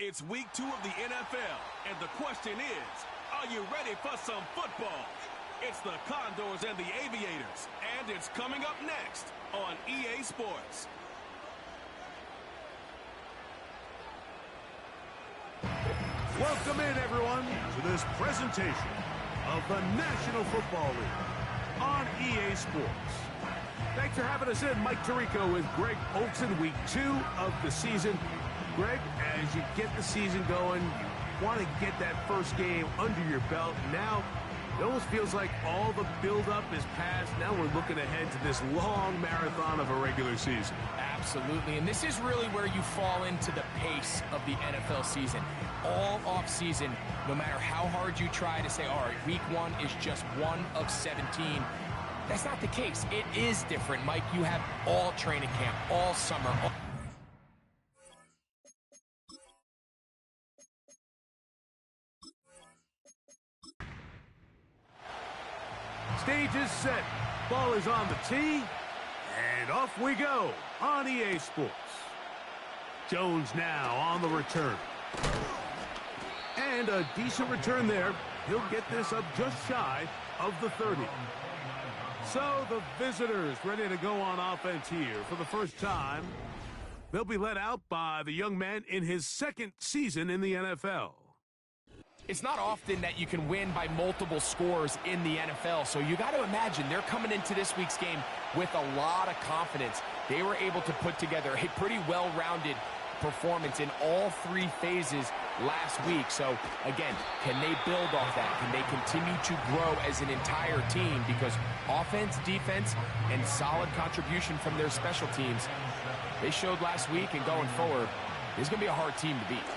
It's week 2 of the NFL, and the question is, are you ready for some football? It's the Condors and the Aviators, and it's coming up next on EA Sports. Welcome in, everyone, to this presentation of the National Football League on EA Sports. Thanks for having us in. Mike Tirico with Greg Olson, week 2 of the season. Greg, as you get the season going, you want to get that first game under your belt. Now, it almost feels like all the buildup is past. Now we're looking ahead to this long marathon of a regular season. Absolutely, and this is really where you fall into the pace of the NFL season. All off-season, no matter how hard you try to say, all right, week 1 is just 1 of 17. That's not the case. It is different, Mike. You have all training camp, all summer, Stage is set. Ball is on the tee. And off we go on EA Sports. Jones now on the return. And a decent return there. He'll get this up just shy of the 30. So the visitors ready to go on offense here for the first time. They'll be led out by the young man in his second season in the NFL. It's not often that you can win by multiple scores in the NFL, so you got to imagine they're coming into this week's game with a lot of confidence. They were able to put together a pretty well-rounded performance in all 3 phases last week. So, again, can they build off that? Can they continue to grow as an entire team? Because offense, defense, and solid contribution from their special teams, they showed last week, and going forward, it's going to be a hard team to beat.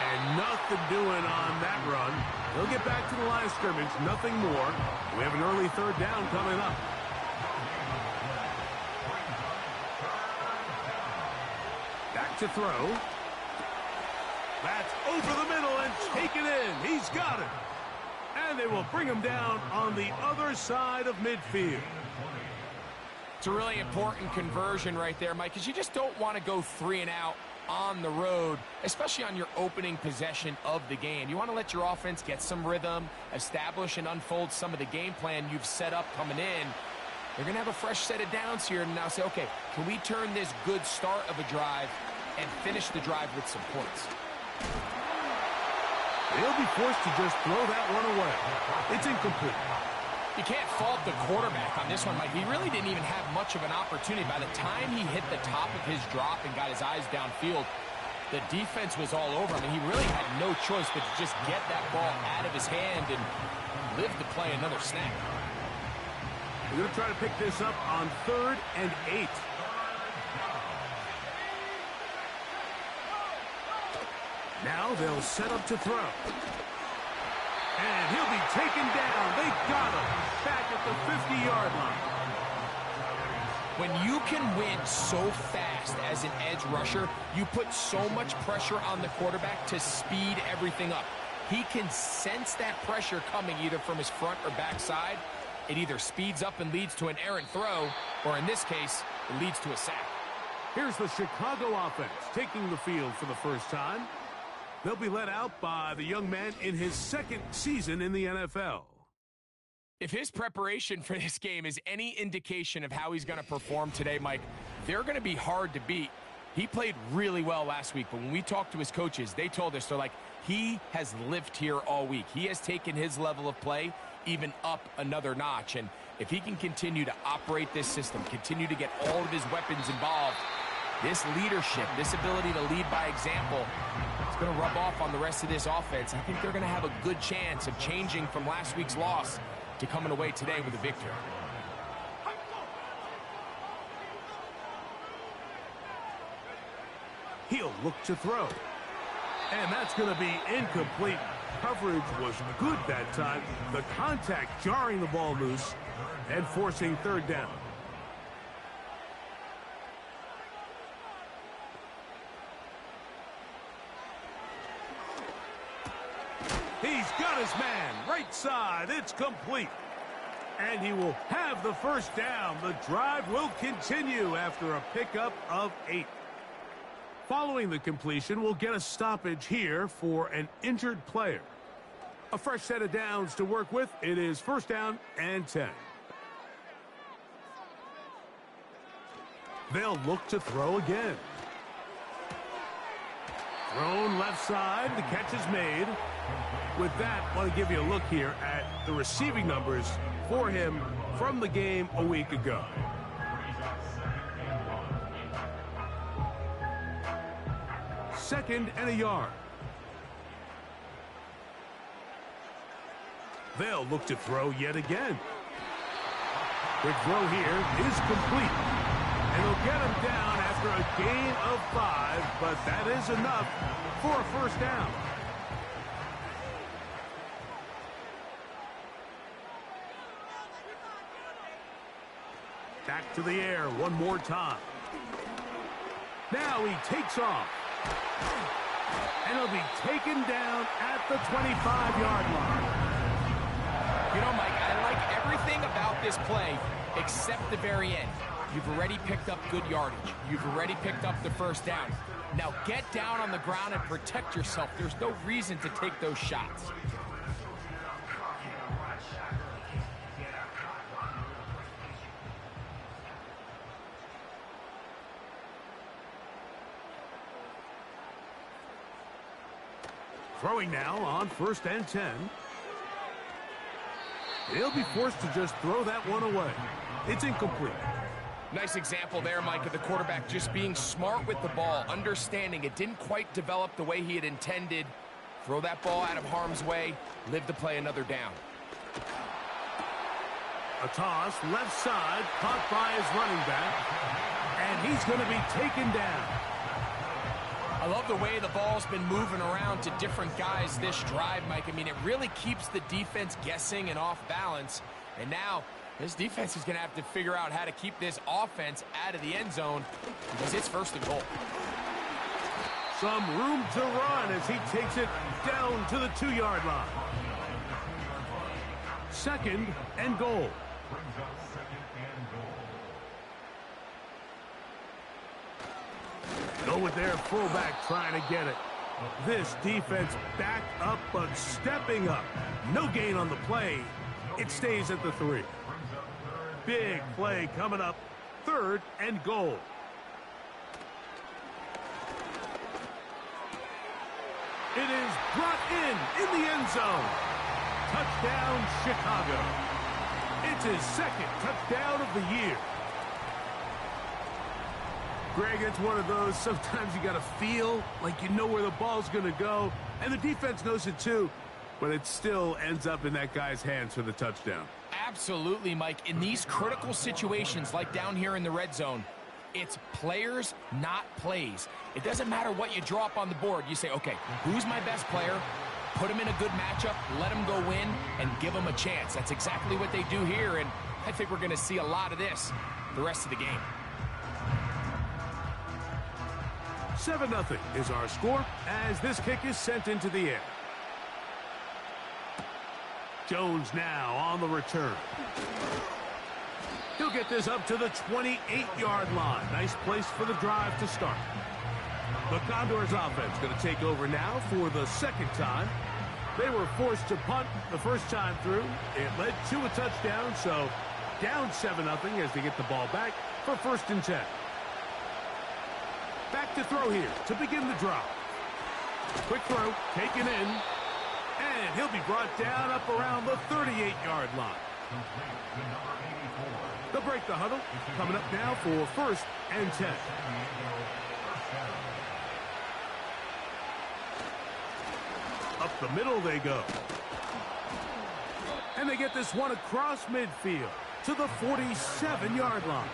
And nothing doing on that run. They'll get back to the line of scrimmage, nothing more. We have an early 3rd down coming up. Back to throw. That's over the middle and taken in. He's got it. And they will bring him down on the other side of midfield. It's a really important conversion right there, Mike, because you just don't want to go 3 and out on the road, especially on your opening possession of the game. You want to let your offense get some rhythm, establish and unfold some of the game plan you've set up coming in. They're going to have a fresh set of downs here and now say, okay, can we turn this good start of a drive and finish the drive with some points? They'll be forced to just throw that one away. It's incomplete. You can't fault the quarterback on this one, Mike. He really didn't even have much of an opportunity. By the time he hit the top of his drop and got his eyes downfield, the defense was all over him, and he really had no choice but to just get that ball out of his hand and live to play another snap. We're going to try to pick this up on 3rd and 8. Now they'll set up to throw. And he'll be taken down. They got him back at the 50-yard line. When you can win so fast as an edge rusher, you put so much pressure on the quarterback to speed everything up. He can sense that pressure coming either from his front or back side. It either speeds up and leads to an errant throw, or in this case, it leads to a sack. Here's the Chicago offense taking the field for the first time. They'll be led out by the young man in his second season in the NFL. If his preparation for this game is any indication of how he's going to perform today, Mike, they're going to be hard to beat. He played really well last week, but when we talked to his coaches, they told us, they're like, he has lived here all week. He has taken his level of play even up another notch. And if he can continue to operate this system, continue to get all of his weapons involved, this leadership, this ability to lead by example, it's going to rub off on the rest of this offense. I think they're going to have a good chance of changing from last week's loss to coming away today with a victory. He'll look to throw. And that's going to be incomplete. Coverage was good that time. The contact jarring the ball loose and forcing 3rd down. He's got his man, right side, it's complete. And he will have the first down. The drive will continue after a pickup of 8. Following the completion, we'll get a stoppage here for an injured player. A fresh set of downs to work with. It is first down and 10. They'll look to throw again. Thrown left side. The catch is made. With that, I want to give you a look here at the receiving numbers for him from the game a week ago. Second and a yard. They'll look to throw yet again. Quick throw here is complete. And they'll get him down after a gain of 5, but that is enough for a first down. Back to the air one more time. Now he takes off. And he'll be taken down at the 25-yard line. You know, Mike, I like everything about this play except the very end. You've already picked up good yardage. You've already picked up the first down. Now get down on the ground and protect yourself. There's no reason to take those shots. Throwing now on first and 10. He'll be forced to just throw that one away. It's incomplete. Nice example there, Mike, of the quarterback just being smart with the ball, understanding it didn't quite develop the way he had intended. Throw that ball out of harm's way, live to play another down. A toss, left side, caught by his running back, and he's going to be taken down. I love the way the ball's been moving around to different guys this drive, Mike. I mean, it really keeps the defense guessing and off balance. And now, this defense is going to have to figure out how to keep this offense out of the end zone because it's first and goal. Some room to run as he takes it down to the 2-yard line. Second and goal. Go with their fullback trying to get it. This defense back up but stepping up. No gain on the play. It stays at the 3. Big play coming up. Third and goal. It is brought in the end zone. Touchdown, Chicago. It's his second touchdown of the year. Greg, it's one of those, sometimes you got to feel like you know where the ball's going to go, and the defense knows it too, but it still ends up in that guy's hands for the touchdown. Absolutely, Mike. In these critical situations, like down here in the red zone, it's players, not plays. It doesn't matter what you draw up on the board. You say, okay, who's my best player? Put him in a good matchup, let him go win, and give him a chance. That's exactly what they do here, and I think we're going to see a lot of this the rest of the game. 7-0 is our score as this kick is sent into the air. Jones now on the return. He'll get this up to the 28-yard line. Nice place for the drive to start. The Condors offense going to take over now for the second time. They were forced to punt the first time through. It led to a touchdown, so down 7-0 as they get the ball back for first and 10. Back to throw here to begin the drive. Quick throw, taken in, and he'll be brought down up around the 38-yard line. They'll break the huddle, coming up now for first and 10. Up the middle they go. And they get this one across midfield to the 47-yard line.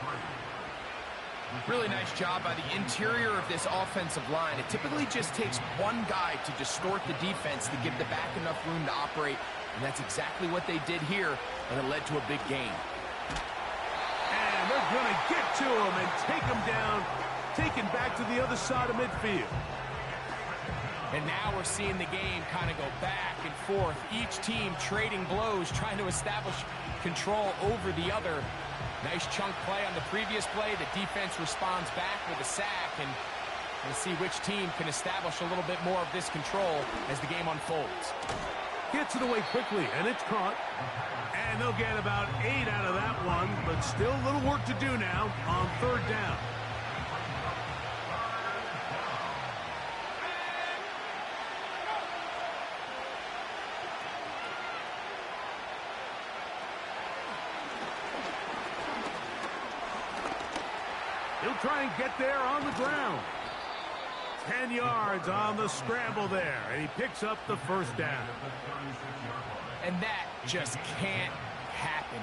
Really nice job by the interior of this offensive line. It typically just takes one guy to distort the defense to give the back enough room to operate, and that's exactly what they did here, and it led to a big gain. And they're going to get to him and take him down, taken back to the other side of midfield. And now we're seeing the game kind of go back and forth. Each team trading blows, trying to establish control over the other. Nice chunk play on the previous play. The defense responds back with a sack, and We'll see which team can establish a little bit more of this control as the game unfolds. Gets it away quickly, and it's caught. And they'll get about 8 out of that one, but still a little work to do now on third down. He'll try and get there on the ground. 10 yards on the scramble there, and he picks up the first down. And that just can't happen.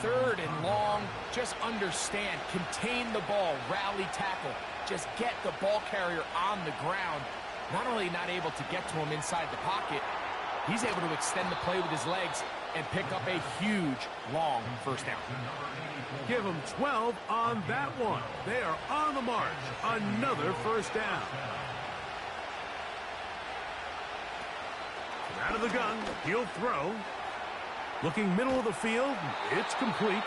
Third and long, just understand, contain the ball, rally tackle, just get the ball carrier on the ground. Not only not able to get to him inside the pocket, he's able to extend the play with his legs and pick up a huge, long first down. Give them 12 on that one. They are on the march. Another first down. Out of the gun, he'll throw. Looking middle of the field, it's complete.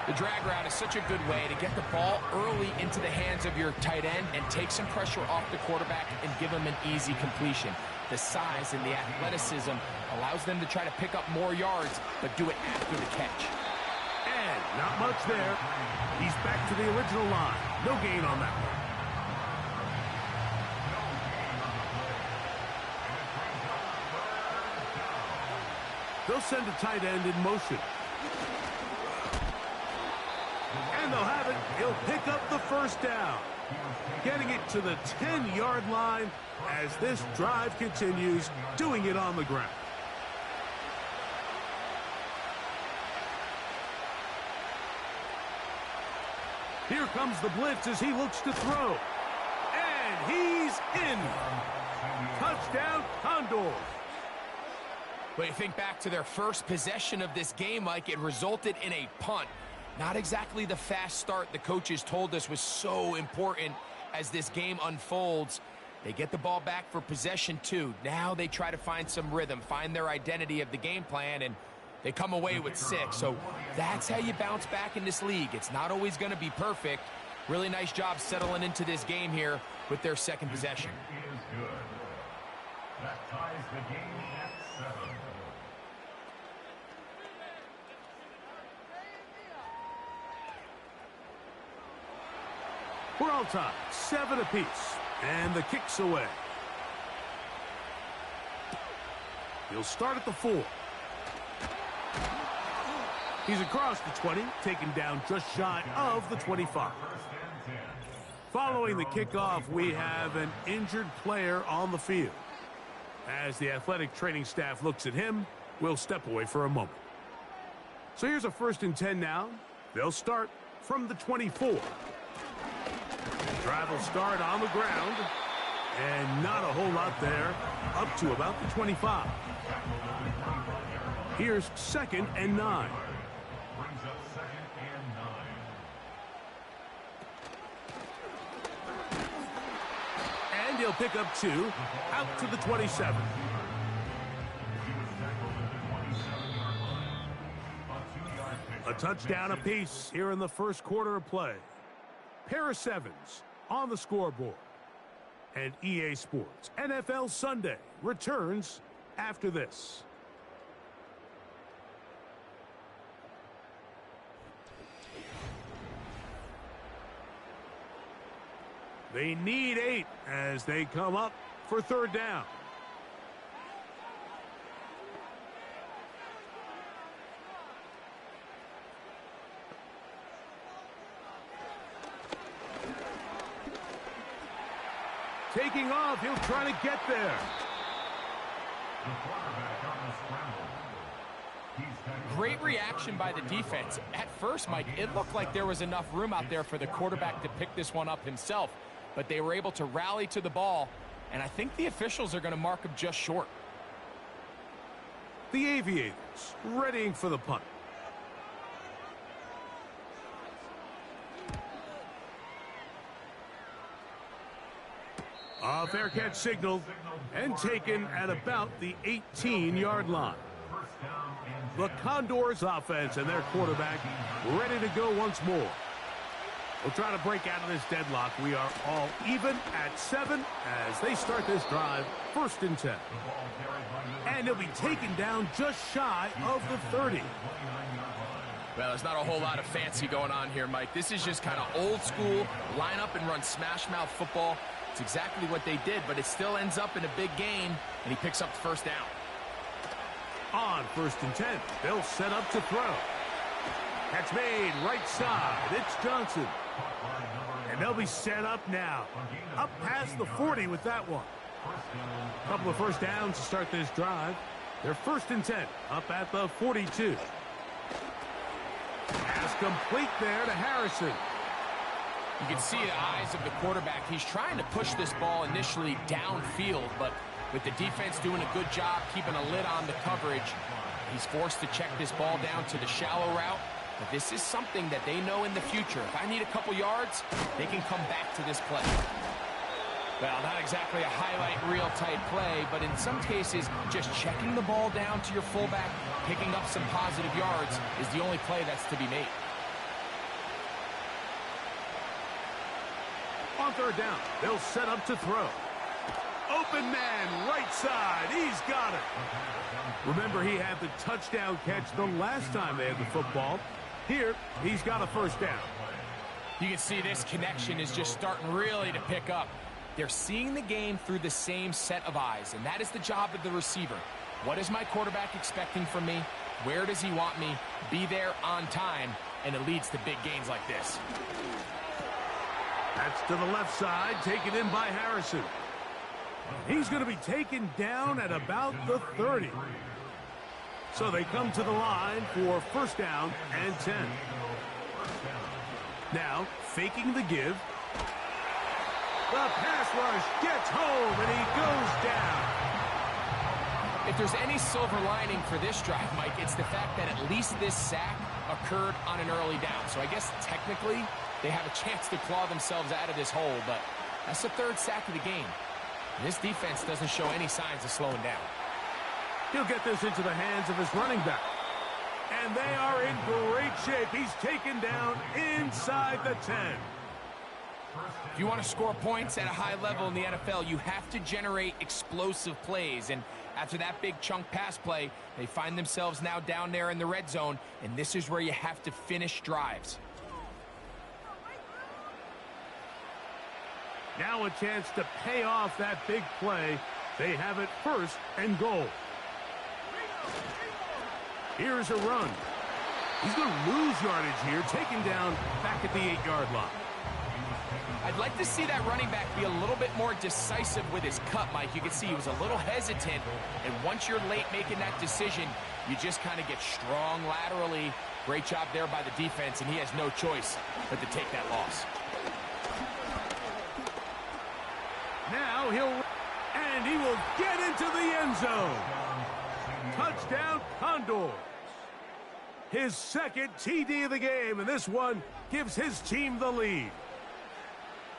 The drag route is such a good way to get the ball early into the hands of your tight end and take some pressure off the quarterback and give him an easy completion. The size and the athleticism allows them to try to pick up more yards, but do it after the catch. And not much there. He's back to the original line. No gain on that one. They'll send a tight end in motion. And they'll have it. He'll pick up the first down. Getting it to the 10-yard line as this drive continues, doing it on the ground. Here comes the blitz as he looks to throw. And he's in. Touchdown, Condors. But you think back to their first possession of this game, Mike, it resulted in a punt. Not exactly the fast start the coaches told us was so important as this game unfolds. They get the ball back for possession 2. Now they try to find some rhythm, find their identity of the game plan, and they come away with 6. So that's how you bounce back in this league. It's not always going to be perfect. Really nice job settling into this game here with their second possession. That ties the game at 7. We're all tied, 7 apiece, and the kick's away. He'll start at the 4. He's across the 20, taken down just shy of the 25. Following the kickoff, we have an injured player on the field. As the athletic training staff looks at him, we'll step away for a moment. So here's a 1st and 10 now. They'll start from the 24. Drive will start on the ground, and not a whole lot there, up to about the 25. Here's 2nd and 9. Brings up 2nd and 9. And he'll pick up 2, out to the 27. A touchdown apiece here in the first quarter of play. Pair of 7s on the scoreboard. And EA Sports NFL Sunday returns after this. They need 8 as they come up for 3rd down. Taking off, he'll try to get there. The quarterback on the scramble. Great reaction by the defense. At first, Mike, it looked like there was enough room out there for the quarterback to pick this one up himself, but they were able to rally to the ball, and I think the officials are going to mark him just short. The Aviators readying for the punt. A fair catch signaled and taken at about the 18-yard line. The Condors offense and their quarterback ready to go once more. We'll try to break out of this deadlock. We are all even at 7 as they start this drive, 1st and 10. And he'll be taken down just shy of the 30. Well, there's not a whole lot of fancy going on here, Mike. This is just kind of old school, line up and run smash mouth football. It's exactly what they did, but it still ends up in a big game, and he picks up the 1st down. On 1st and 10, they'll set up to throw. Catch made right side. It's Johnson. And they'll be set up now. Up past the 40 with that one. A couple of 1st downs to start this drive. They're 1st and 10, up at the 42. Pass complete there to Harrison. You can see the eyes of the quarterback. He's trying to push this ball initially downfield, but with the defense doing a good job keeping a lid on the coverage, he's forced to check this ball down to the shallow route. But this is something that they know in the future. If I need a couple yards, they can come back to this play. Well, not exactly a highlight reel type play, but in some cases, just checking the ball down to your fullback, picking up some positive yards is the only play that's to be made. On 3rd down, they'll set up to throw. Open man, right side. He's got it. Remember, he had the touchdown catch the last time they had the football. Here, he's got a 1st down. You can see this connection is just starting really to pick up. They're seeing the game through the same set of eyes, and that is the job of the receiver. What is my quarterback expecting from me? Where does he want me? Be there on time, and it leads to big gains like this. That's to the left side, taken in by Harrison. He's going to be taken down at about the 30. So they come to the line for 1st down and 10. Now, faking the give. The pass rush gets home, and he goes down. If there's any silver lining for this drive, Mike, it's the fact that at least this sack occurred on an early down. So I guess technically they have a chance to claw themselves out of this hole, but that's the 3rd sack of the game. And this defense doesn't show any signs of slowing down. He'll get this into the hands of his running back. And they are in great shape. He's taken down inside the 10. If you want to score points at a high level in the NFL, you have to generate explosive plays. And after that big chunk pass play, they find themselves now down there in the red zone. And this is where you have to finish drives. Now a chance to pay off that big play. They have it 1st and goal. Here's a run. He's going to lose yardage here, taken down back at the 8-yard line. I'd like to see that running back be a little bit more decisive with his cut, Mike. You can see he was a little hesitant, and once you're late making that decision, you just kind of get strong laterally. Great job there by the defense, and he has no choice but to take that loss. Now and he will get into the end zone. Touchdown, Condors. His 2nd TD of the game, and this one gives his team the lead.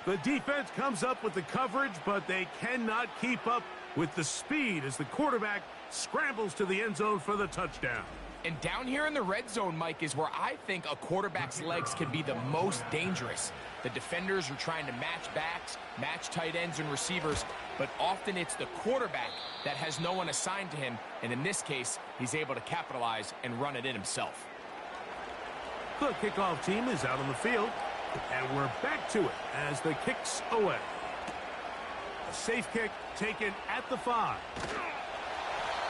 The defense comes up with the coverage, but they cannot keep up with the speed as the quarterback scrambles to the end zone for the touchdown. And down here in the red zone, Mike, is where I think a quarterback's legs can be the most dangerous. The defenders are trying to match backs, match tight ends and receivers, but often it's the quarterback that has no one assigned to him, and in this case, he's able to capitalize and run it in himself. The kickoff team is out on the field, and we're back to it as the kick's away. A safe kick taken at the 5.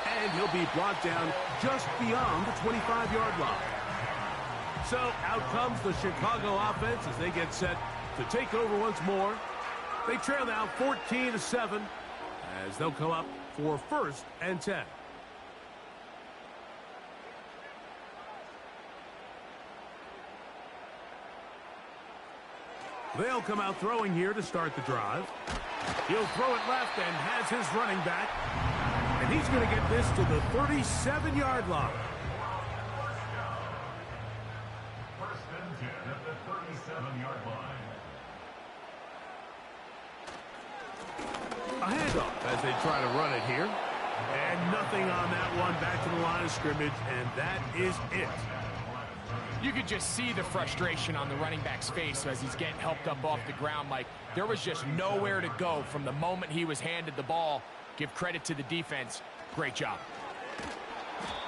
And he'll be brought down just beyond the 25-yard line. So out comes the Chicago offense as they get set to take over once more. They trail now 14-7 as they'll come up for 1st and 10. They'll come out throwing here to start the drive. He'll throw it left and has his running back. And he's going to get this to the 37-yard line. 1st and 10 at the 37-yard line. A handoff as they try to run it here. And nothing on that one, back to the line of scrimmage, and that is it. You could just see the frustration on the running back's face as he's getting helped up off the ground, Mike. There was just nowhere to go from the moment he was handed the ball. Give credit to the defense. Great job.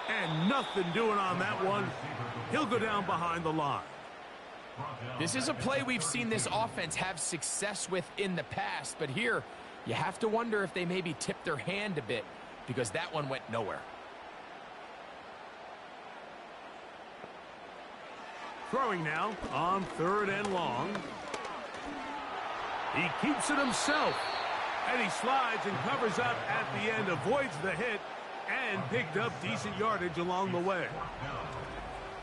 And nothing doing on that one. He'll go down behind the line. This is a play we've seen this offense have success with in the past, but here you have to wonder if they maybe tipped their hand a bit because that one went nowhere. Throwing now on 3rd and long. He keeps it himself. And he slides and covers up at the end, avoids the hit, and picked up decent yardage along the way.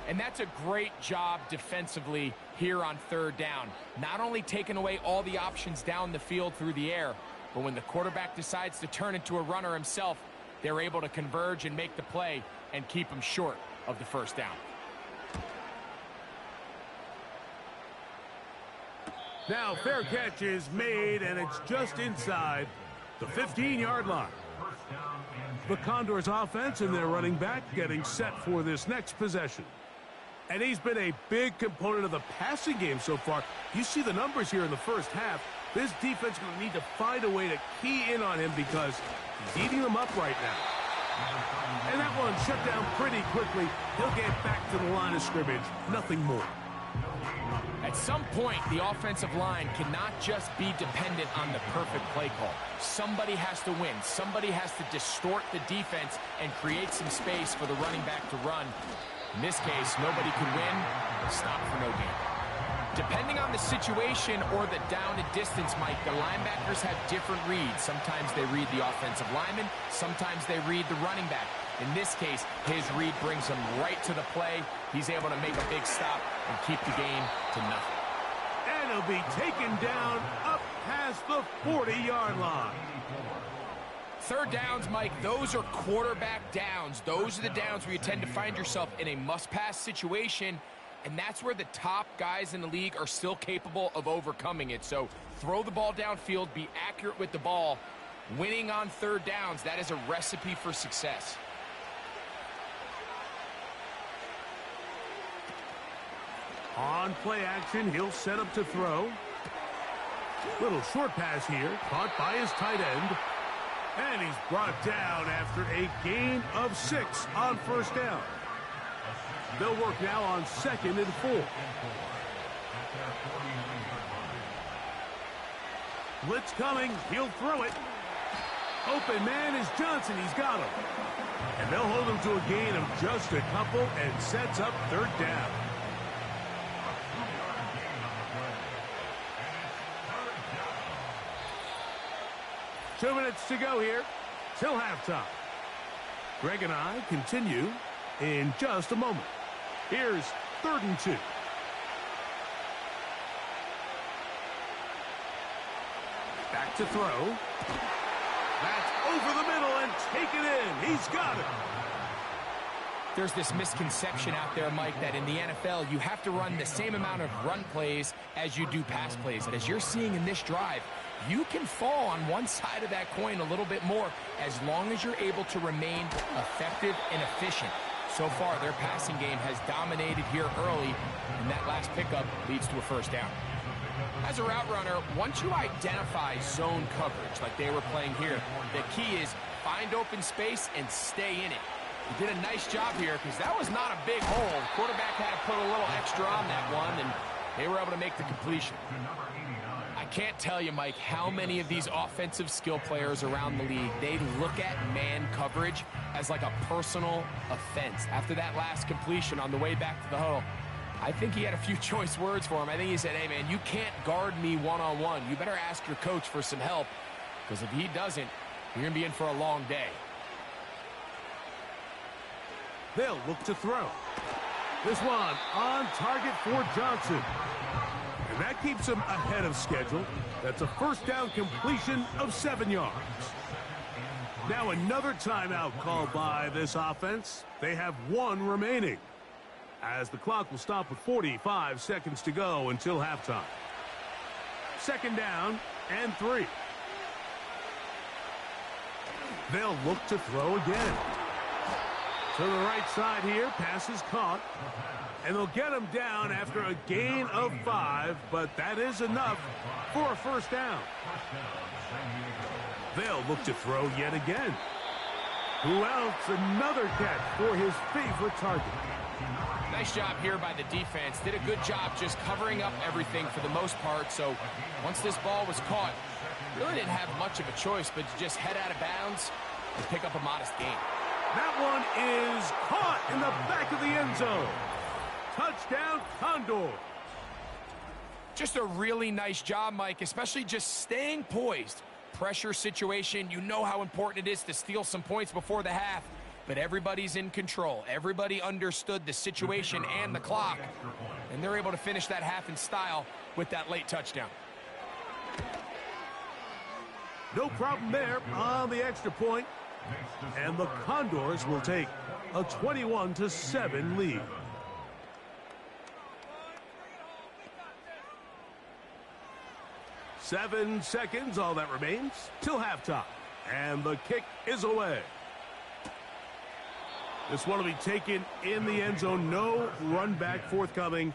And that's a great job defensively here on 3rd down. Not only taking away all the options down the field through the air, but when the quarterback decides to turn into a runner himself, they're able to converge and make the play and keep him short of the 1st down. Now, fair catch is made, and it's just inside the 15-yard line. The Condors offense and their running back getting set for this next possession. And he's been a big component of the passing game so far. You see the numbers here in the first half. This defense is going to need to find a way to key in on him because he's eating them up right now. And that one shut down pretty quickly. He'll get back to the line of scrimmage. Nothing more. At some point, the offensive line cannot just be dependent on the perfect play call. Somebody has to win. Somebody has to distort the defense and create some space for the running back to run. In this case, nobody could win. Stop for no gain. Depending on the situation or the down and distance, Mike, the linebackers have different reads. Sometimes they read the offensive lineman. Sometimes they read the running back. In this case, his read brings him right to the play. He's able to make a big stop and keep the game to nothing. And he'll be taken down up past the 40-yard line. 3rd downs, Mike, those are quarterback downs. Those are the downs where you tend to find yourself in a must-pass situation, and that's where the top guys in the league are still capable of overcoming it. So throw the ball downfield, be accurate with the ball. Winning on 3rd downs, that is a recipe for success. On play action, he'll set up to throw. Little short pass here, caught by his tight end. And he's brought down after a gain of 6 on 1st down. They'll work now on 2nd and 4. Blitz coming, he'll throw it. Open man is Johnson, he's got him. And they'll hold him to a gain of just a couple and sets up 3rd down. Two minutes to go here till halftime. Greg and I continue in just a moment. Here's 3rd and 2. Back to throw. That's over the middle and taken in. He's got it. There's this misconception out there, Mike, that in the NFL you have to run the same amount of run plays as you do pass plays. And as you're seeing in this drive, you can fall on one side of that coin a little bit more as long as you're able to remain effective and efficient. So far, their passing game has dominated here early, and that last pickup leads to a 1st down. As a route runner, once you identify zone coverage like they were playing here, the key is find open space and stay in it. He did a nice job here because that was not a big hole. The quarterback had to put a little extra on that one, and they were able to make the completion. I can't tell you, Mike, how many of these offensive skill players around the league, they look at man coverage as like a personal offense. After that last completion on the way back to the huddle, I think he had a few choice words for him. I think he said, hey, man, you can't guard me one-on-one. You better ask your coach for some help, because if he doesn't, you're going to be in for a long day. They'll look to throw. This one on target for Johnson. And that keeps him ahead of schedule. That's a 1st down completion of 7 yards. Now another timeout called by this offense. They have 1 remaining, as the clock will stop with 45 seconds to go until halftime. 2nd down and 3. They'll look to throw again. To the right side here, pass is caught. And they'll get him down after a gain of 5, but that is enough for a first down. They'll look to throw yet again. Who else? Another catch for his favorite target. Nice job here by the defense. Did a good job just covering up everything for the most part. So once this ball was caught, really didn't have much of a choice but to just head out of bounds and pick up a modest gain. That one is caught in the back of the end zone. Touchdown, Condors. Just a really nice job, Mike, especially just staying poised. Pressure situation, you know how important it is to steal some points before the half, but everybody's in control. Everybody understood the situation and the clock, and they're able to finish that half in style with that late touchdown. No problem there on the extra point, and the Condors will take a 21-7 lead. Seven seconds, all that remains, till halftime. And the kick is away. This one will be taken in the end zone. No run back forthcoming.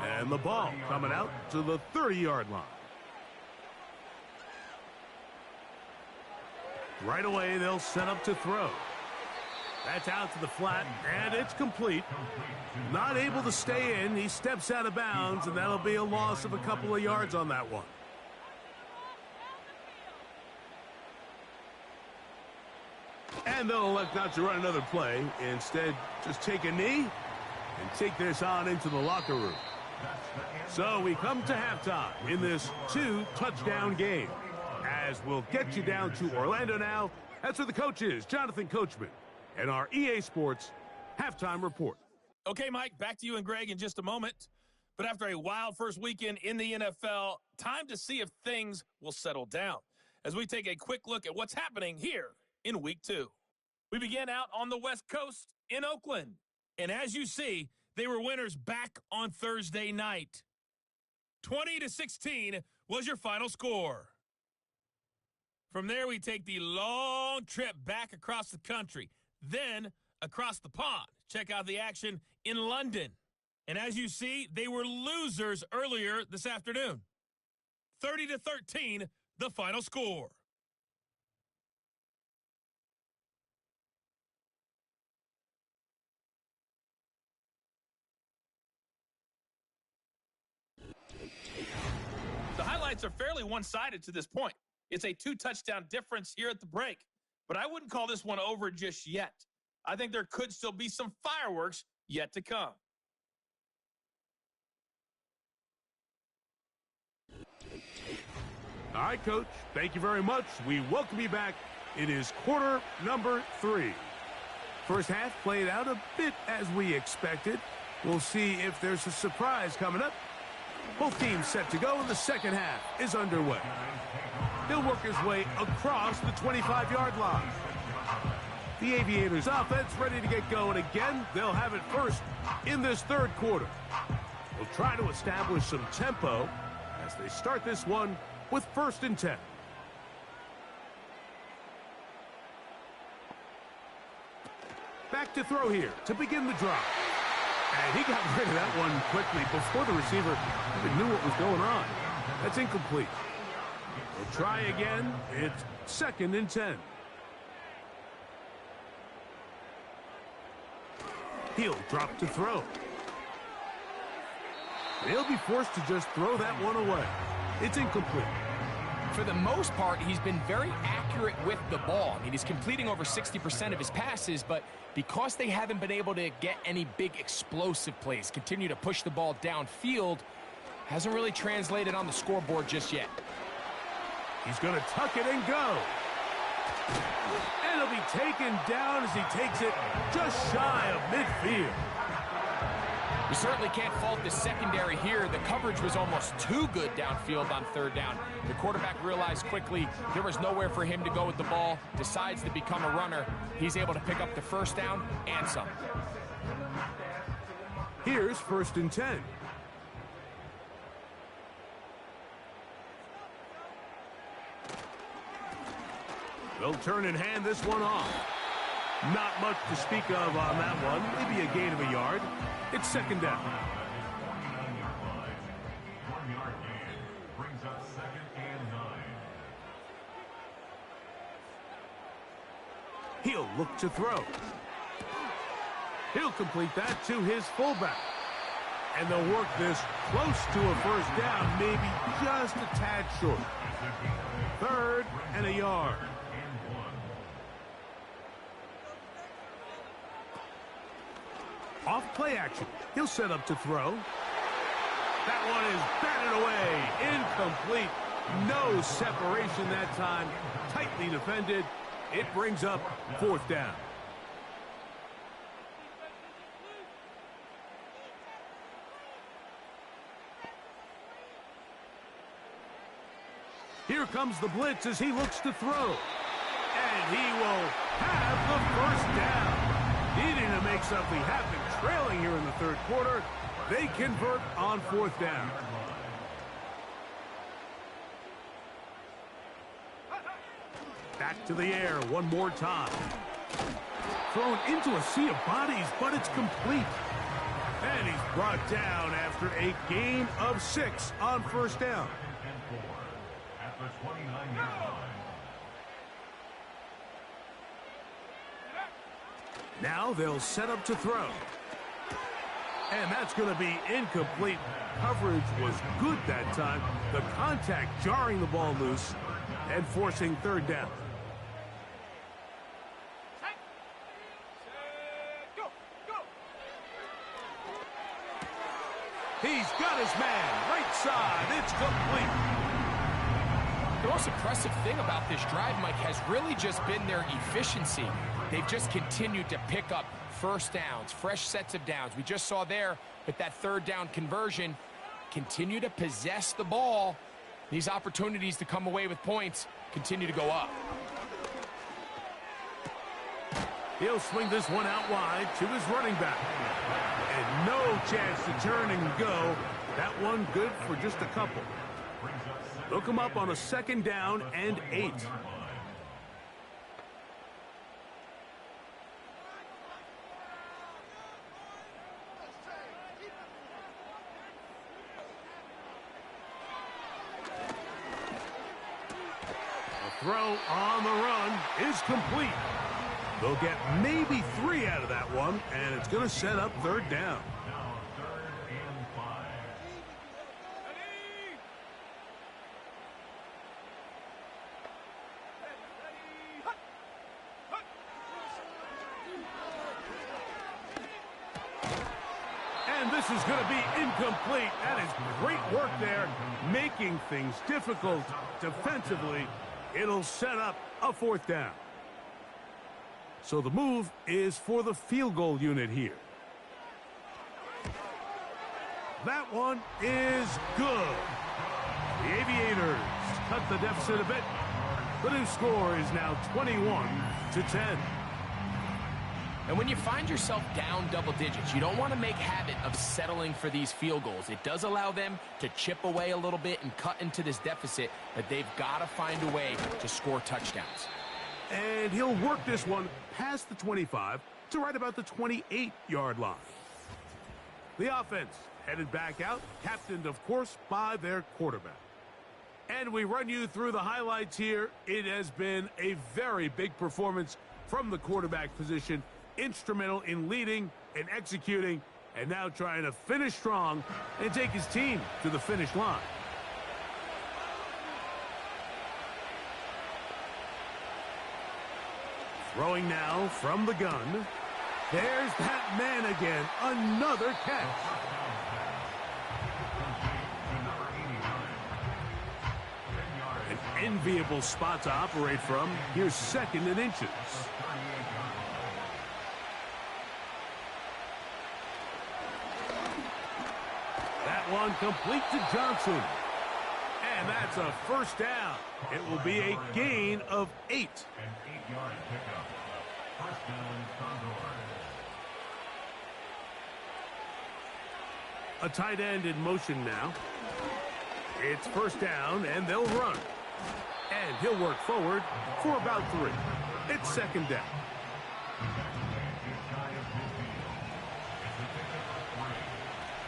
And the ball coming out to the 30-yard line. Right away, they'll set up to throw. That's out to the flat, and it's complete. Not able to stay in. He steps out of bounds, and that'll be a loss of a couple of yards on that one. And they'll elect not to run another play. Instead, just take a knee and take this on into the locker room. So we come to halftime in this 2-touchdown game. As we'll get you down to Orlando now. That's where the coach is, Jonathan Coachman, and our EA Sports halftime report. Okay, Mike, back to you and Greg in just a moment. But after a wild first weekend in the NFL, time to see if things will settle down as we take a quick look at what's happening here in Week 2. We begin out on the West Coast in Oakland. And as you see, they were winners back on Thursday night. 20-16 was your final score. From there, we take the long trip back across the country, then across the pond. Check out the action in London. And as you see, they were losers earlier this afternoon. 30-13, the final score. The highlights are fairly one-sided to this point. It's a 2-touchdown difference here at the break, but I wouldn't call this one over just yet. I think there could still be some fireworks yet to come. All right, Coach, thank you very much. We welcome you back. It is quarter number 3. First half played out a bit as we expected. We'll see if there's a surprise coming up. Both teams set to go, and the second half is underway. He'll work his way across the 25-yard line. The Aviators offense ready to get going again. They'll have it first in this third quarter. They'll try to establish some tempo as they start this one with 1st and 10. Back to throw here to begin the drive. And he got rid of that one quickly before the receiver even knew what was going on. That's incomplete. We'll try again. It's 2nd and 10. He'll drop to throw. He'll be forced to just throw that one away. It's incomplete. For the most part, he's been very accurate with the ball. I mean, he's completing over 60% of his passes, but because they haven't been able to get any big explosive plays, continue to push the ball downfield, hasn't really translated on the scoreboard just yet. He's going to tuck it and go. And he'll be taken down as he takes it just shy of midfield. You certainly can't fault the secondary here. The coverage was almost too good downfield on 3rd down. The quarterback realized quickly there was nowhere for him to go with the ball, decides to become a runner. He's able to pick up the 1st down and some. Here's 1st and 10. They'll turn and hand this one off. Not much to speak of on that one. Maybe a gain of a yard. It's second down. 49-yard line. 1-yard gain. Brings up second and 9. He'll look to throw. He'll complete that to his fullback. And they'll work this close to a first down, maybe just a tad short. Third and a yard. Off play action. He'll set up to throw. That one is batted away. Incomplete. No separation that time. Tightly defended. It brings up fourth down. Here comes the blitz as he looks to throw. And he will have the first down. Needing to make something happen, trailing here in the third quarter. They convert on fourth down. Back to the air one more time. Thrown into a sea of bodies, but it's complete. And he's brought down after a gain of 6 on first down. At the 29-yard line. Now they'll set up to throw. And that's going to be incomplete. Coverage was good that time. The contact jarring the ball loose and forcing third down. He's got his man. Right side. It's complete. The most impressive thing about this drive, Mike, has really just been their efficiency. They've just continued to pick up first downs, fresh sets of downs. We just saw there with that third down conversion, continue to possess the ball. These opportunities to come away with points continue to go up. He'll swing this one out wide to his running back. And no chance to turn and go. That one good for just a couple. Look him up on a second down and 8. A throw on the run is complete. They'll get maybe 3 out of that one, and it's going to set up third down. Now 3rd and 5. And this is going to be incomplete. That is great work there, making things difficult defensively. It'll set up a fourth down. So the move is for the field goal unit here. That one is good. The Aviators cut the deficit a bit. The new score is now 21-10. And when you find yourself down double digits, you don't want to make habit of settling for these field goals. It does allow them to chip away a little bit and cut into this deficit, but they've got to find a way to score touchdowns. And he'll work this one past the 25 to right about the 28-yard line. The offense headed back out, captained, of course, by their quarterback. And we run you through the highlights here. It has been a very big performance from the quarterback position, instrumental in leading and executing, and now trying to finish strong and take his team to the finish line. Throwing now from the gun. There's that man again. Another catch. An enviable spot to operate from. Here's second and inches. That one complete to Johnson. And that's a first down. It will be a gain of 8. An 8-yard pickup. First down, Condors. A tight end in motion now. It's first down, and they'll run. And he'll work forward for about 3. It's second down. just shy of midfield. It's a pickup of 3.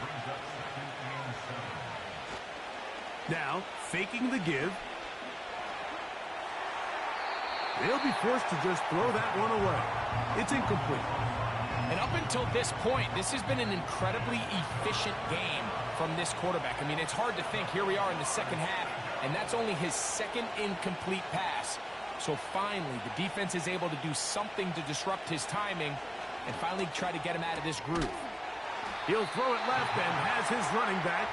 Brings up second and 7. Now, faking the give. They'll be forced to just throw that one away. It's incomplete. And up until this point, this has been an incredibly efficient game from this quarterback. I mean, it's hard to think. Here we are in the second half, and that's only his second incomplete pass. So finally, the defense is able to do something to disrupt his timing and finally try to get him out of this groove. He'll throw it left and has his running back.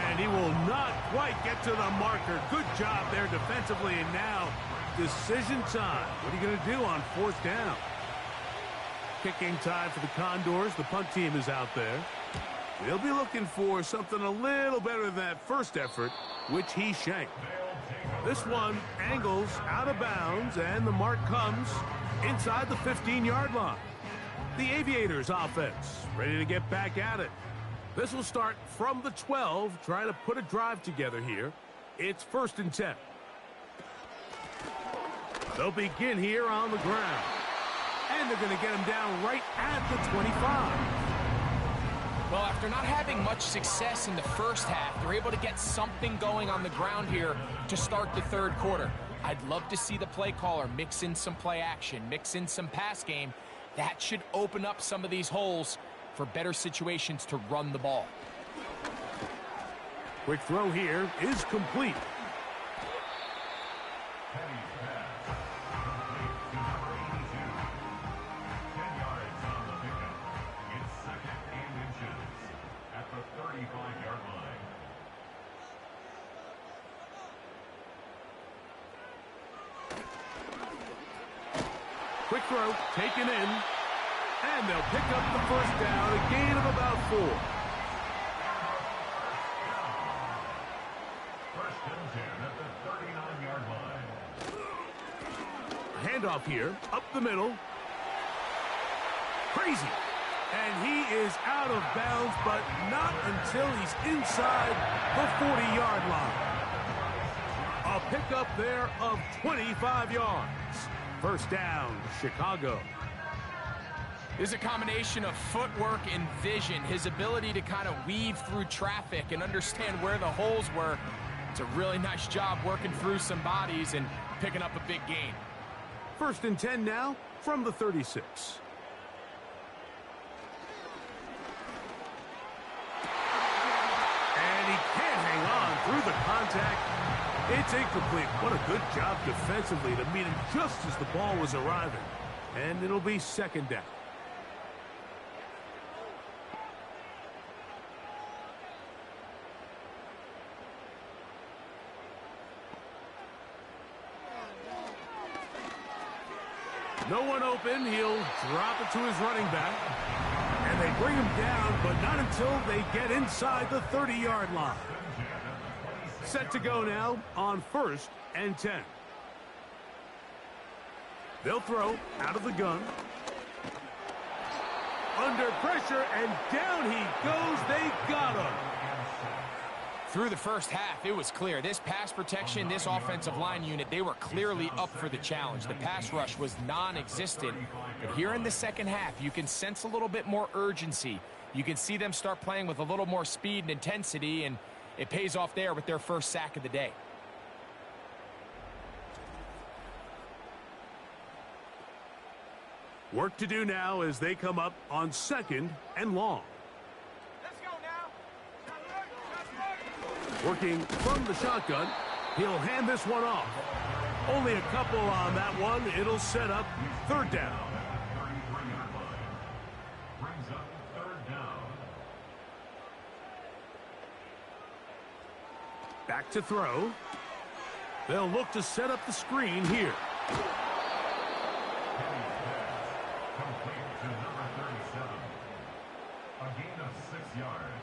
And he will not quite get to the marker. Good job there defensively. And now, decision time. What are you going to do on 4th down? Kicking time for the Condors. The punt team is out there. They'll be looking for something a little better than that first effort, which he shanked. This one angles out of bounds, and the mark comes inside the 15-yard line. The Aviators offense ready to get back at it. This will start from the 12, trying to put a drive together here. It's 1st and 10. They'll begin here on the ground. And they're going to get him down right at the 25. Well, after not having much success in the first half, they're able to get something going on the ground here to start the third quarter. I'd love to see the play caller mix in some play action, mix in some pass game. That should open up some of these holes for better situations to run the ball. Quick throw here is complete. Quick throw, taken in, and they'll pick up the 1st down, a gain of about 4. 1st and 10 at the 39-yard line. Handoff here, up the middle. Crazy. And he is out of bounds, but not until he's inside the 40-yard line. A pickup there of 25 yards. 1st down, Chicago. There's a combination of footwork and vision, his ability to kind of weave through traffic and understand where the holes were. It's a really nice job working through some bodies and picking up a big gain. 1st and 10 now from the 36. And he can't hang on through the contact. It's incomplete. What a good job defensively to meet him just as the ball was arriving. And it'll be 2nd down. No one open. He'll drop it to his running back. And they bring him down, but not until they get inside the 30-yard line. Set to go now on 1st and 10. They'll throw out of the gun. Under pressure, and down he goes. They got him. Through the first half, it was clear. This pass protection, this offensive line unit, they were clearly up for the challenge. The pass rush was non-existent. But here in the second half, you can sense a little bit more urgency. You can see them start playing with a little more speed and intensity, and it pays off there with their first sack of the day. Work to do now as they come up on 2nd and long. Let's go now. Working from the shotgun, he'll hand this one off. Only a couple on that one. It'll set up 3rd down. Brings up 3rd down. Back to throw. They'll look to set up the screen here. Complete to number 37. A gain of 6 yards.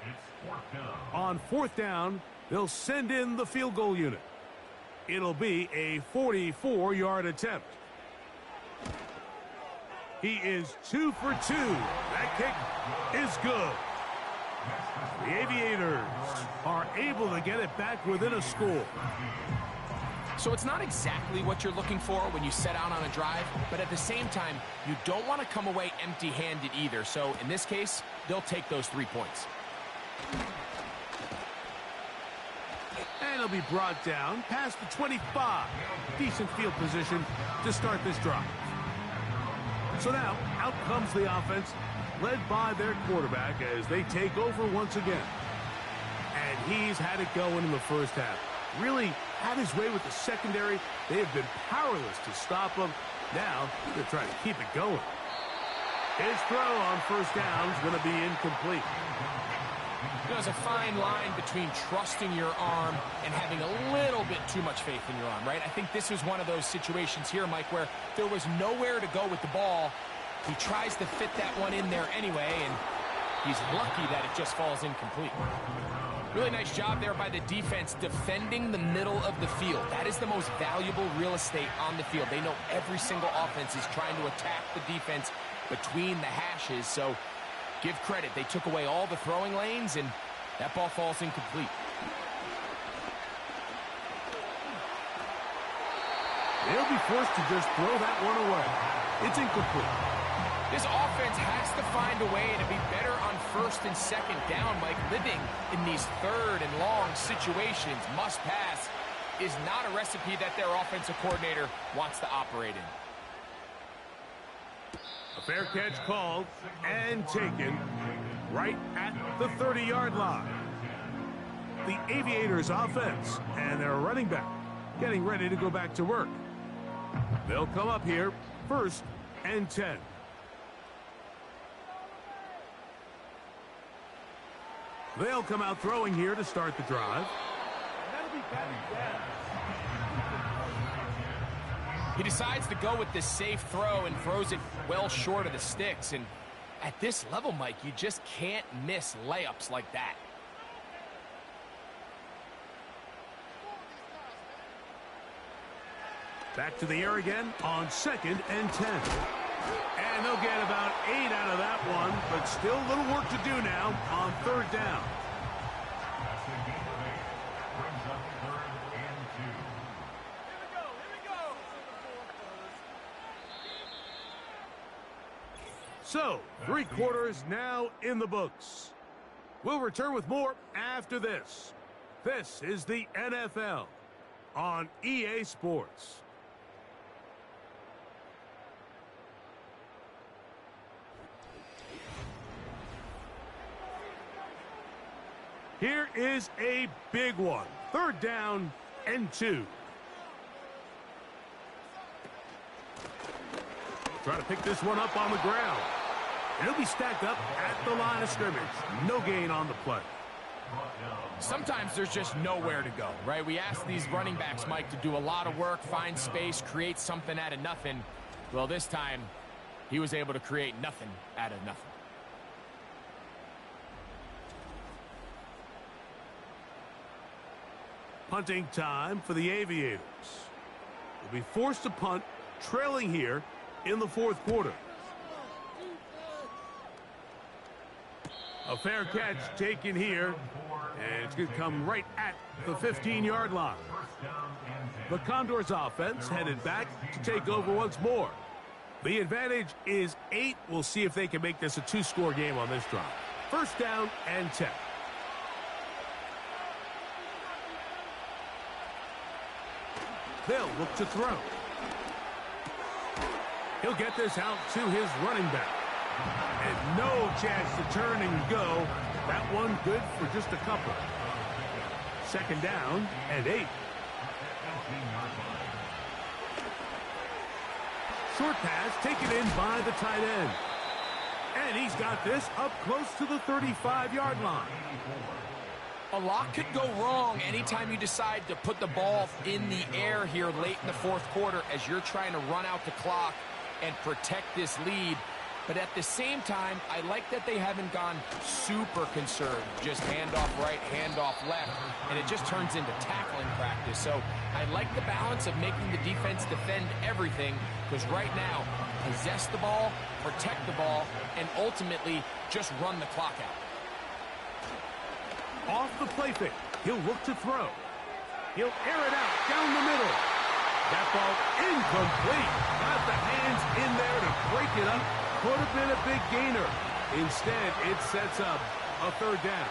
It's 4th down. On 4th down, they'll send in the field goal unit. It'll be a 44-yard attempt. He is 2 for 2. That kick is good. The Aviators are able to get it back within a score. So it's not exactly what you're looking for when you set out on a drive, but at the same time, you don't want to come away empty-handed either. So in this case, they'll take those 3 points. And he'll be brought down past the 25. Decent field position to start this drive. So now, out comes the offense, led by their quarterback as they take over once again. And he's had it going in the first half. Really had his way with the secondary. They have been powerless to stop him. Now, they're trying to keep it going. His throw on first down is going to be incomplete. There's a fine line between trusting your arm and having a little bit too much faith in your arm, right? I think this was one of those situations here, Mike, where there was nowhere to go with the ball. He tries to fit that one in there anyway, and he's lucky that it just falls incomplete. Really nice job there by the defense defending the middle of the field. That is the most valuable real estate on the field. They know every single offense is trying to attack the defense between the hashes, so give credit. They took away all the throwing lanes, and that ball falls incomplete. They'll be forced to just throw that one away. It's incomplete. This offense has to find a way to be better on first and second down, Mike. Living in these third and long situations, must pass, is not a recipe that their offensive coordinator wants to operate in. A fair catch called and taken right at the 30-yard line. The Aviators offense and their running back getting ready to go back to work. They'll come up here first and 10. They'll come out throwing here to start the drive. He decides to go with this safe throw and throws it well short of the sticks. And at this level, Mike, you just can't miss layups like that. Back to the air again on second and 10. And they'll get about 8 out of that one, but still a little work to do now on third down. So, 3 quarters now in the books. We'll return with more after this. This is the NFL on EA Sports. Here is a big one. Third down and 2. Try to pick this one up on the ground. It'll be stacked up at the line of scrimmage. No gain on the play. Sometimes there's just nowhere to go, right? We ask these running backs, Mike, to do a lot of work, find space, create something out of nothing. Well, this time, he was able to create nothing out of nothing. Punting time for the Aviators. Will be forced to punt, trailing here in the fourth quarter. A fair catch taken here, and it's going to come right at the 15-yard line. The Condors offense headed back to take over once more. The advantage is 8. We'll see if they can make this a 2-score game on this drive. First down and 10. They'll look to throw. He'll get this out to his running back. And no chance to turn and go. That one good for just a couple. Second down and 8. Short pass taken in by the tight end. And he's got this up close to the 35-yard line. A lot could go wrong anytime you decide to put the ball in the air here late in the fourth quarter as you're trying to run out the clock and protect this lead. But at the same time, I like that they haven't gone super conserved. Just handoff right, handoff left, and it just turns into tackling practice. So I like the balance of making the defense defend everything, because right now, possess the ball, protect the ball, and ultimately just run the clock out. Off the play fake, he'll look to throw. He'll air it out down the middle. That ball incomplete. Got the hands in there to break it up. Could have been a big gainer. Instead, it sets up a third down.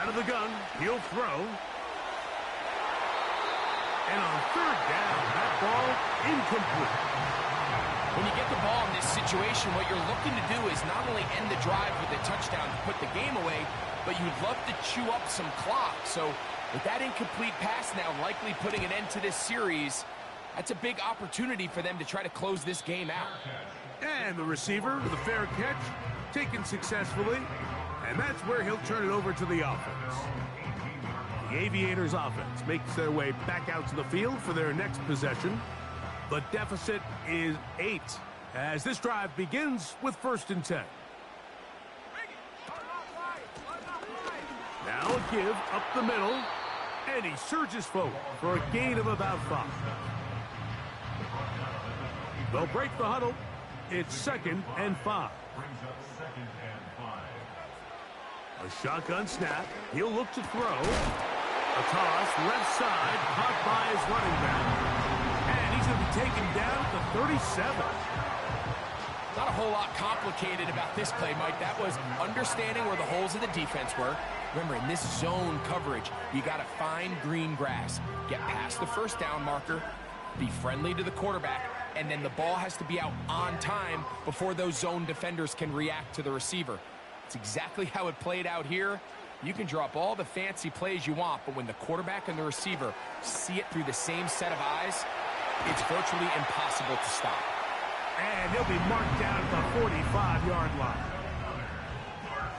Out of the gun, he'll throw. And on third down, that ball incomplete. When you get the ball in this situation, what you're looking to do is not only end the drive with a touchdown to put the game away, but you'd love to chew up some clock. So with that incomplete pass now likely putting an end to this series, that's a big opportunity for them to try to close this game out. And the receiver with a fair catch, taken successfully. And that's where he'll turn it over to the offense. The Aviators offense makes their way back out to the field for their next possession. The deficit is 8 as this drive begins with 1st and 10. Now a give up the middle, and he surges forward for a gain of about 5. They'll break the huddle. It's 2nd and 5. A shotgun snap. He'll look to throw. A toss, left side, caught by his running back. And he's going to be taken down at the 37. Not a whole lot complicated about this play, Mike. That was understanding where the holes of the defense were. Remember, in this zone coverage, you got to find green grass. Get past the 1st down marker, be friendly to the quarterback, and then the ball has to be out on time before those zone defenders can react to the receiver. It's exactly how it played out here. You can drop all the fancy plays you want, but when the quarterback and the receiver see it through the same set of eyes, it's virtually impossible to stop. And he'll be marked down at the 45-yard line.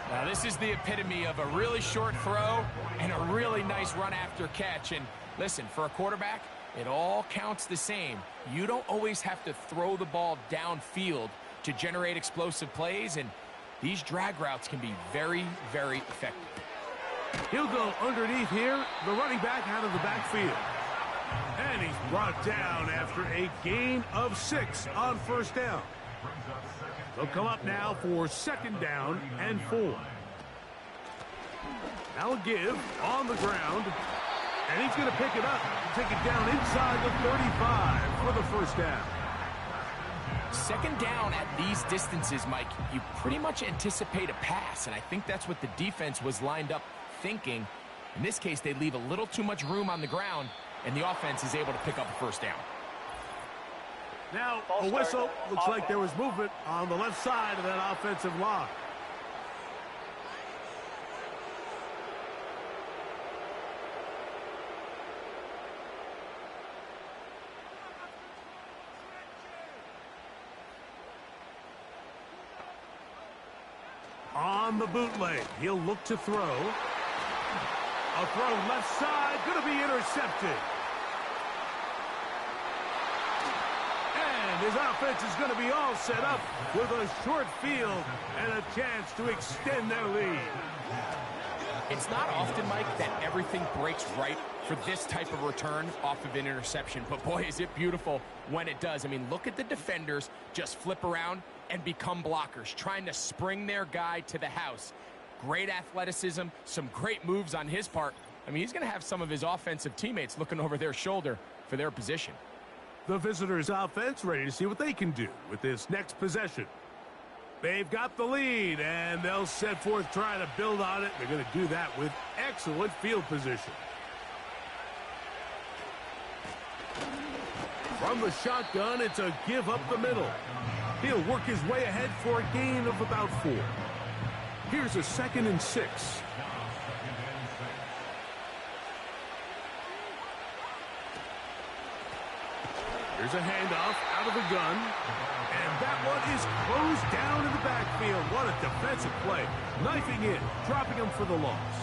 Now, this is the epitome of a really short throw and a really nice run after catch. And listen, for a quarterback, it all counts the same. You don't always have to throw the ball downfield to generate explosive plays, and these drag routes can be very, very effective. He'll go underneath here, the running back out of the backfield. And he's brought down after a gain of 6 on 1st down. They'll come up now for 2nd down and 4. Now a give on the ground. And he's going to pick it up and take it down inside the 35 for the 1st down. 2nd down at these distances, Mike, you pretty much anticipate a pass, and I think that's what the defense was lined up thinking. In this case, they leave a little too much room on the ground, and the offense is able to pick up a 1st down. Now, a whistle. Looks like there was movement on the left side of that offensive line. On the bootleg, he'll look to throw. A throw left side, going to be intercepted. And his offense is going to be all set up with a short field and a chance to extend their lead. It's not often, Mike, that everything breaks right for this type of return off of an interception. But boy, is it beautiful when it does. I mean, look at the defenders just flip around and become blockers, trying to spring their guy to the house. Great athleticism, some great moves on his part. I mean, he's going to have some of his offensive teammates looking over their shoulder for their position. The visitors' offense ready to see what they can do with this next possession. They've got the lead, and they'll set forth trying to build on it. They're going to do that with excellent field position. From the shotgun, it's a give up the middle. He'll work his way ahead for a gain of about 4. Here's a 2nd and 6. Here's a handoff out of the gun. And that one is closed down in the backfield. What a defensive play. Knifing in, dropping him for the loss.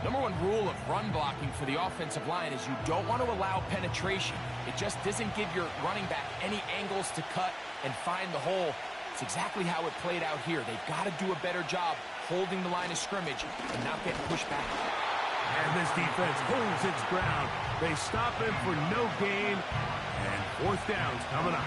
Number 1 rule of run blocking for the offensive line is you don't want to allow penetration. It just doesn't give your running back any angles to cut and find the hole. It's exactly how it played out here. They've got to do a better job holding the line of scrimmage and not getting pushed back. And this defense holds its ground. They stop him for no gain. And 4th down's coming up.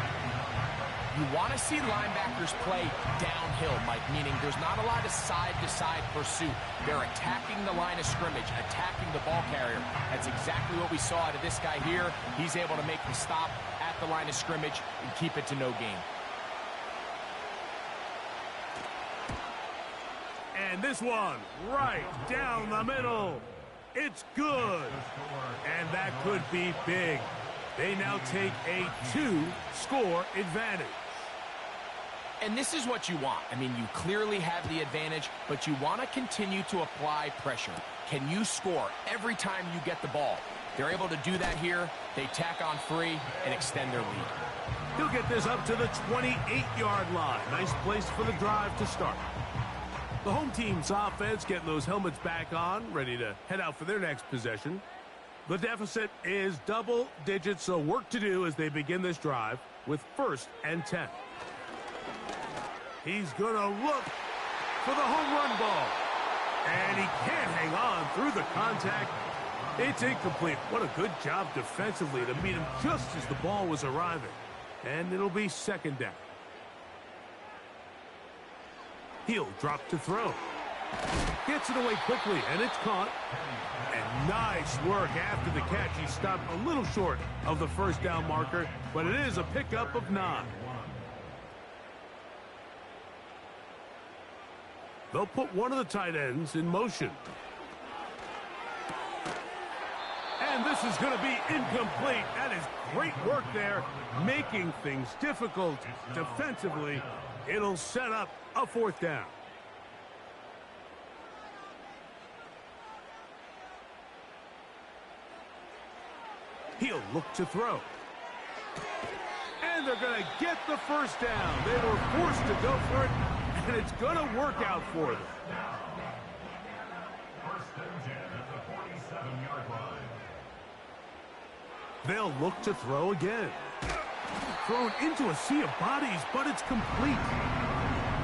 You want to see linebackers play downhill, Mike, meaning there's not a lot of side-to-side pursuit. They're attacking the line of scrimmage, attacking the ball carrier. That's exactly what we saw out of this guy here. He's able to make the stop at the line of scrimmage and keep it to no gain. And this one, right down the middle. It's good. And that could be big. They now take a 2-score advantage. And this is what you want. I mean, you clearly have the advantage, but you want to continue to apply pressure. Can you score every time you get the ball? They're able to do that here. They tack on 3 and extend their lead. He'll get this up to the 28-yard line. Nice place for the drive to start. The home team's offense getting those helmets back on, ready to head out for their next possession. The deficit is double digits, so work to do as they begin this drive with 1st and 10. He's going to look for the home run ball. And he can't hang on through the contact. It's incomplete. What a good job defensively to meet him just as the ball was arriving. And it'll be 2nd down. He'll drop to throw. Gets it away quickly, and it's caught. And nice work after the catch. He stopped a little short of the 1st down marker, but it is a pickup of 9. They'll put one of the tight ends in motion. And this is going to be incomplete. That is great work there, making things difficult defensively. It'll set up a 4th down. He'll look to throw. And they're going to get the 1st down. They were forced to go for it, and it's going to work out for them. 1st and 10 at the 47-yard line. They'll look to throw again. Thrown into a sea of bodies, but it's complete.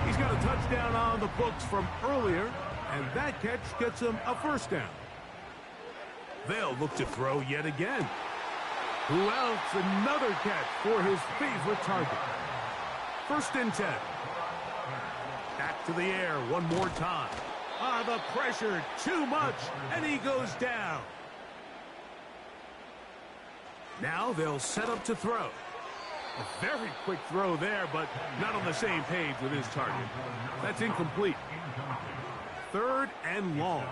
He's got a touchdown on the books from earlier, and that catch gets him a 1st down. They'll look to throw yet again. Who else? Another catch for his favorite target. 1st and 10. Back to the air one more time. The pressure, too much, and he goes down. Now they'll set up to throw. A very quick throw there, but not on the same page with his target. That's incomplete. 3rd and long.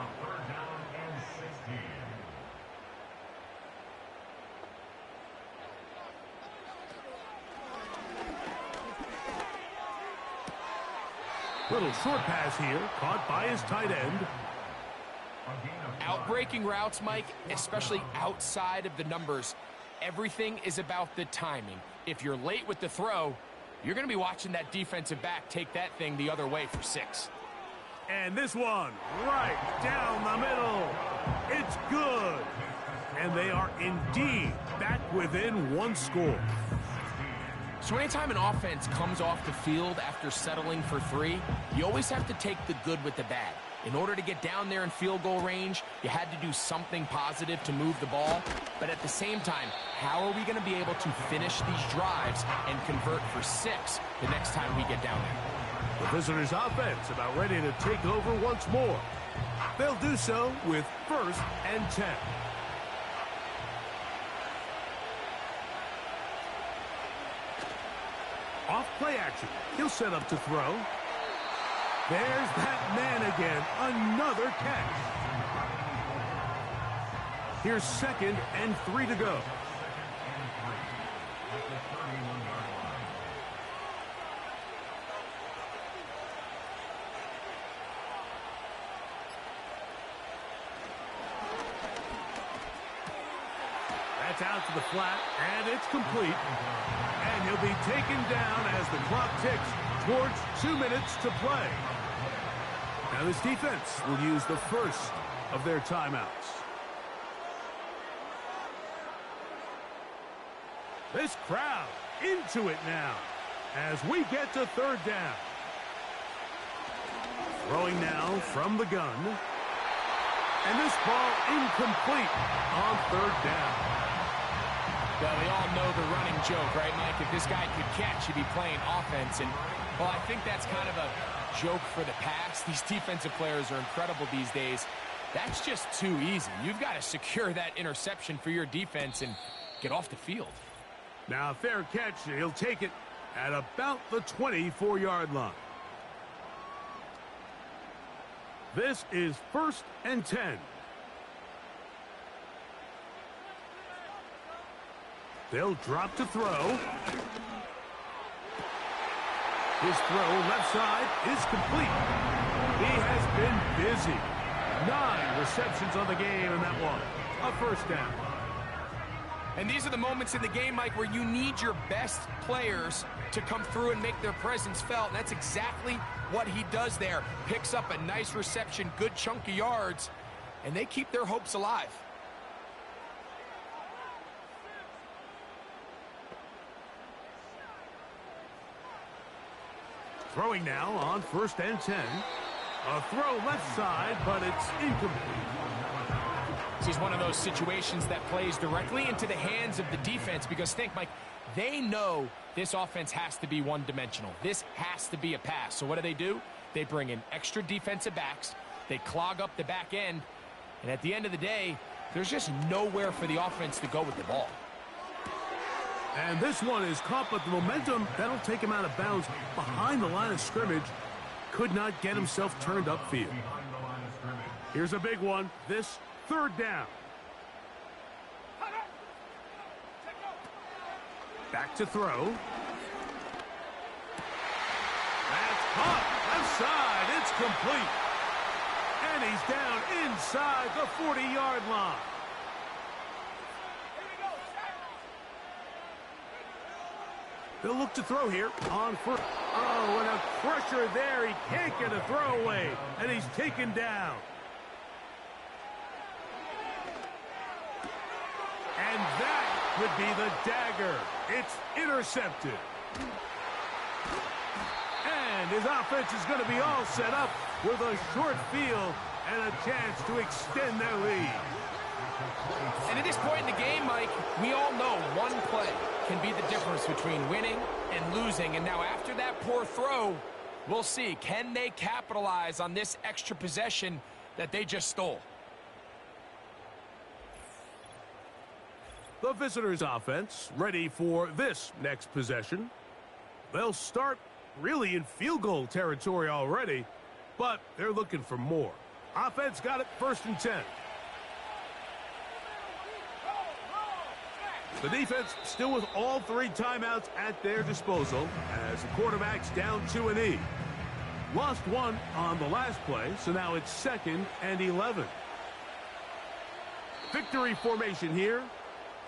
Little short pass here, caught by his tight end. Outbreaking routes, Mike, especially outside of the numbers, everything is about the timing. If you're late with the throw, you're going to be watching that defensive back take that thing the other way for 6. And this one, right down the middle. It's good. And they are indeed back within 1 score. So anytime an offense comes off the field after settling for 3, you always have to take the good with the bad. In order to get down there in field goal range, you had to do something positive to move the ball. But at the same time, how are we going to be able to finish these drives and convert for 6 the next time we get down there? The visitors' offense about ready to take over once more. They'll do so with 1st and 10. Off play action. He'll set up to throw. There's that man again. Another catch. Here's 2nd and 3 to go. That's out to the flat, and it's complete. And he'll be taken down as the clock ticks towards 2 minutes to play. Now this defense will use the 1st of their timeouts. This crowd into it now as we get to 3rd down. Throwing now from the gun. And this ball incomplete on 3rd down. Well, we all know the running joke, right, Mike? If this guy could catch, he'd be playing offense. And, well, I think that's kind of a joke for the past. These defensive players are incredible these days. That's just too easy. You've got to secure that interception for your defense and get off the field. Now, fair catch. He'll take it at about the 24-yard line. This is 1st and 10. They'll drop to throw. His throw left side is complete. He has been busy. 9 receptions on the game in that one. A first down. And these are the moments in the game, Mike, where you need your best players to come through and make their presence felt. And that's exactly what he does there. Picks up a nice reception, good chunk of yards, and they keep their hopes alive. Throwing now on 1st and 10. A throw left side, but it's incomplete. This is one of those situations that plays directly into the hands of the defense because think, Mike, they know this offense has to be one-dimensional. This has to be a pass. So what do? They bring in extra defensive backs. They clog up the back end. And at the end of the day, there's just nowhere for the offense to go with the ball. And this one is caught, but the momentum, that'll take him out of bounds behind the line of scrimmage. Could not get himself turned upfield. Here's a big one. This 3rd down. Back to throw. That's caught. Left side. It's complete. And he's down inside the 40-yard line. They'll look to throw here on first. Oh, and a pressure there. He can't get a throwaway, and he's taken down. And that would be the dagger. It's intercepted. And his offense is going to be all set up with a short field and a chance to extend their lead. And at this point in the game, Mike, we all know one play can be the difference between winning and losing. And now after that poor throw, we'll see. Can they capitalize on this extra possession that they just stole? The visitors' offense ready for this next possession. They'll start really in field goal territory already, but they're looking for more. Offense got it 1st and 10. The defense still with all 3 timeouts at their disposal as the quarterback's down to an E. Lost 1 on the last play, so now it's 2nd and 11. Victory formation here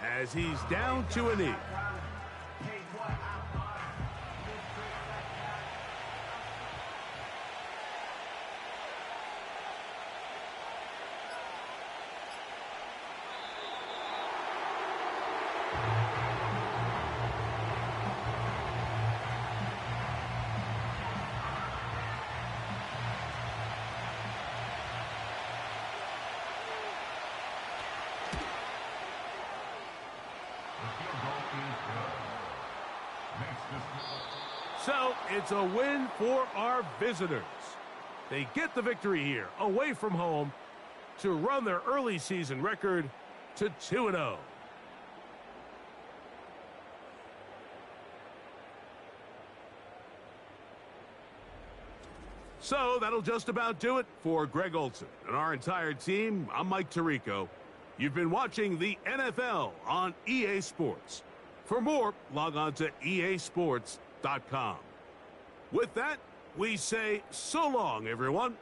as he's down to an E. So it's a win for our visitors. They get the victory here away from home to run their early season record to 2-0. So that'll just about do it for Greg Olson and our entire team. I'm Mike Tirico. You've been watching the NFL on EA Sports. For more, log on to easports.com. With that, we say so long, everyone.